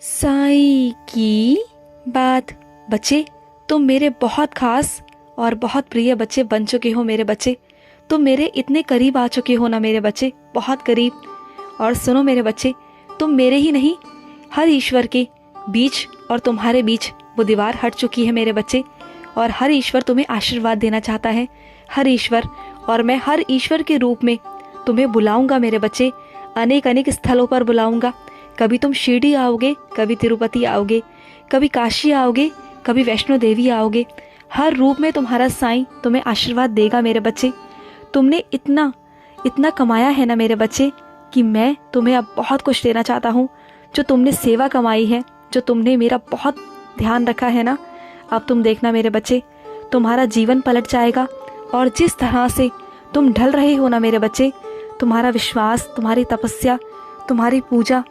साईं की बात। बच्चे, तुम मेरे बहुत खास और बहुत प्रिय बच्चे बन चुके हो मेरे बच्चे। तुम मेरे इतने करीब आ चुके हो ना मेरे बच्चे, बहुत करीब। और सुनो मेरे बच्चे, तुम मेरे ही नहीं, हर ईश्वर के बीच और तुम्हारे बीच वो दीवार हट चुकी है मेरे बच्चे। और हर ईश्वर तुम्हें आशीर्वाद देना चाहता है, हर ईश्वर। और मैं हर ईश्वर के रूप में तुम्हें बुलाऊंगा मेरे बच्चे, अनेक अनेक स्थलों पर बुलाऊंगा। कभी तुम शिरडी आओगे, कभी तिरुपति आओगे, कभी काशी आओगे, कभी वैष्णो देवी आओगे। हर रूप में तुम्हारा साईं तुम्हें आशीर्वाद देगा मेरे बच्चे। तुमने इतना इतना कमाया है ना मेरे बच्चे कि मैं तुम्हें अब बहुत कुछ देना चाहता हूँ। जो तुमने सेवा कमाई है, जो तुमने मेरा बहुत ध्यान रखा है ना, अब तुम देखना मेरे बच्चे, तुम्हारा जीवन पलट जाएगा। और जिस तरह से तुम ढल रहे हो ना मेरे बच्चे, तुम्हारा विश्वास, तुम्हारी तपस्या, तुम्हारी पूजा,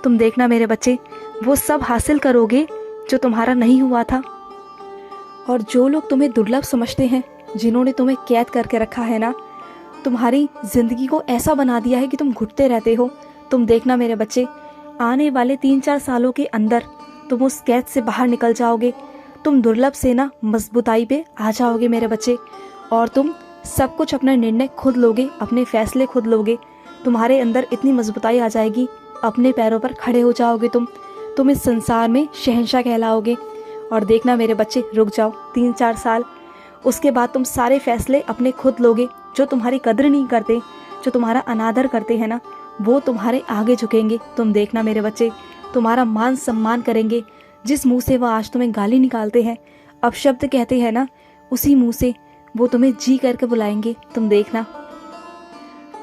तुम देखना मेरे बच्चे, वो सब हासिल करोगे जो तुम्हारा नहीं हुआ था। और जो लोग तुम्हें दुर्लभ समझते हैं, जिन्होंने तुम्हें कैद करके रखा है ना, तुम्हारी ज़िंदगी को ऐसा बना दिया है कि तुम घुटते रहते हो, तुम देखना मेरे बच्चे, आने वाले 3-4 सालों के अंदर तुम उस कैद से बाहर निकल जाओगे। तुम दुर्लभ से ना मजबूताई पे आ जाओगे मेरे बच्चे। और तुम सब कुछ, अपना निर्णय खुद लोगे, अपने फैसले खुद लोगे। तुम्हारे अंदर इतनी मजबूताई आ जाएगी, अपने पैरों पर खड़े हो जाओगे। तुम इस संसार में शहंशाह कहलाओगे। और देखना मेरे बच्चे, रुक जाओ 3-4 साल, उसके बाद तुम सारे फैसले अपने खुद लोगे। जो तुम्हारी कदर नहीं करते, जो तुम्हारा अनादर करते हैं ना, वो तुम्हारे आगे झुकेंगे। तुम देखना मेरे बच्चे, तुम्हारा मान सम्मान करेंगे। जिस मुंह से वो आज तुम्हें गाली निकालते हैं, अपशब्द कहते हैं ना, उसी मुंह से वो तुम्हें जी करके बुलाएंगे। तुम देखना।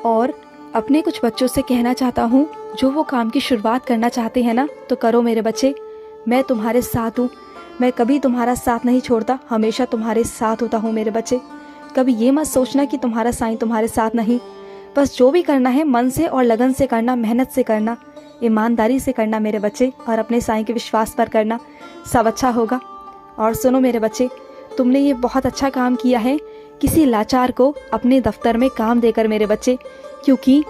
और अपने कुछ बच्चों से कहना चाहता हूँ, जो वो काम की शुरुआत करना चाहते हैं ना, तो करो मेरे बच्चे, मैं तुम्हारे साथ हूँ। मैं कभी तुम्हारा साथ नहीं छोड़ता, हमेशा तुम्हारे साथ होता हूँ मेरे बच्चे। कभी ये मत सोचना कि तुम्हारा साईं तुम्हारे साथ नहीं। बस जो भी करना है मन से और लगन से करना, मेहनत से करना, ईमानदारी से करना मेरे बच्चे, और अपने साईं के विश्वास पर करना, सब अच्छा होगा। और सुनो मेरे बच्चे, तुमने ये बहुत अच्छा काम किया है, किसी लाचार को अपने दफ्तर में काम देकर मेरे बच्चे, क्योंकि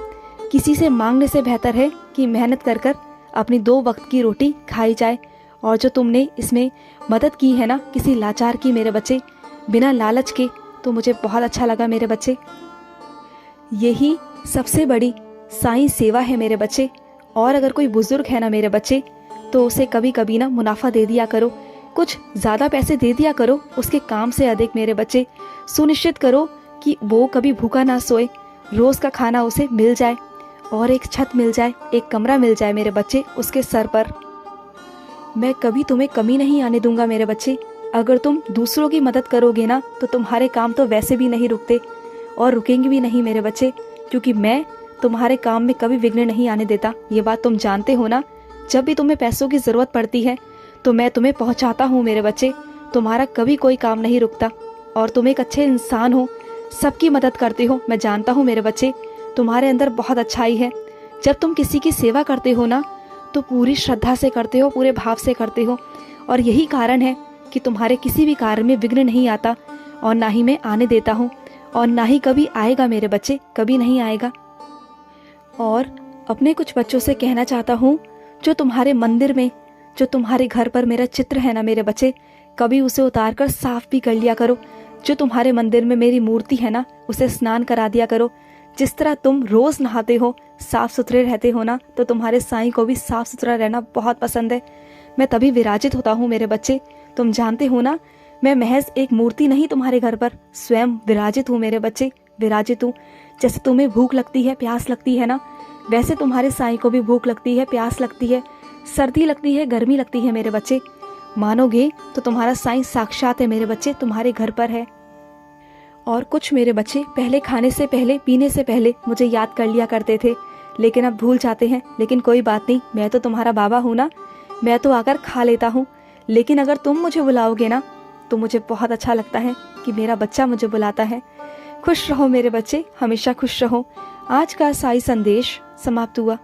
किसी से मांगने से बेहतर है कि मेहनत कर कर अपनी 2 वक्त की रोटी खाई जाए। और जो तुमने इसमें मदद की है ना किसी लाचार की मेरे बच्चे, बिना लालच के, तो मुझे बहुत अच्छा लगा मेरे बच्चे। यही सबसे बड़ी साईं सेवा है मेरे बच्चे। और अगर कोई बुजुर्ग है ना मेरे बच्चे, तो उसे कभी कभी ना मुनाफा दे दिया करो, कुछ ज़्यादा पैसे दे दिया करो उसके काम से अधिक मेरे बच्चे। सुनिश्चित करो कि वो कभी भूखा ना सोए, रोज़ का खाना उसे मिल जाए, और एक छत मिल जाए, एक कमरा मिल जाए मेरे बच्चे उसके सर पर। मैं कभी तुम्हें कमी नहीं आने दूंगा मेरे बच्चे। अगर तुम दूसरों की मदद करोगे ना, तो तुम्हारे काम तो वैसे भी नहीं रुकते और रुकेंगे भी नहीं मेरे बच्चे, क्योंकि मैं तुम्हारे काम में कभी विघ्न नहीं आने देता। ये बात तुम जानते हो ना। जब भी तुम्हें पैसों की ज़रूरत पड़ती है तो मैं तुम्हें पहुंचाता हूँ मेरे बच्चे। तुम्हारा कभी कोई काम नहीं रुकता। और तुम एक अच्छे इंसान हो, सबकी मदद करते हो, मैं जानता हूँ मेरे बच्चे, तुम्हारे अंदर बहुत अच्छाई है। जब तुम किसी की सेवा करते हो ना, तो पूरी श्रद्धा से करते हो, पूरे भाव से करते हो। और यही कारण है कि तुम्हारे किसी भी कार्य में विघ्न नहीं आता, और ना ही मैं आने देता हूँ, और ना ही कभी आएगा मेरे बच्चे, कभी नहीं आएगा। और अपने कुछ बच्चों से कहना चाहता हूँ, जो तुम्हारे मंदिर में, जो तुम्हारे घर पर मेरा चित्र है ना मेरे बच्चे, कभी उसे उतार कर साफ भी कर लिया करो। जो तुम्हारे मंदिर में मेरी मूर्ति है ना, उसे स्नान करा दिया करो। जिस तरह तुम रोज़ नहाते हो, साफ सुथरे रहते हो ना, तो तुम्हारे साईं को भी साफ सुथरा रहना बहुत पसंद है। मैं तभी विराजित होता हूँ मेरे बच्चे। तुम जानते हो ना, मैं महज एक मूर्ति नहीं तुम्हारे घर पर, स्वयं विराजित हूँ मेरे बच्चे, विराजित हूँ। जैसे तुम्हें भूख लगती है, प्यास लगती है ना, वैसे तुम्हारे साईं को भी भूख लगती है, प्यास लगती है, सर्दी लगती है, गर्मी लगती है मेरे बच्चे। मानोगे तो तुम्हारा साईं साक्षात है मेरे बच्चे, तुम्हारे घर पर है। और कुछ मेरे बच्चे पहले खाने से पहले, पीने से पहले मुझे याद कर लिया करते थे, लेकिन अब भूल जाते हैं। लेकिन कोई बात नहीं, मैं तो तुम्हारा बाबा हूँ ना, मैं तो आकर खा लेता हूँ। लेकिन अगर तुम मुझे बुलाओगे ना, तो मुझे बहुत अच्छा लगता है कि मेरा बच्चा मुझे बुलाता है। खुश रहो मेरे बच्चे, हमेशा खुश रहो। आज का साईं संदेश समाप्त हुआ।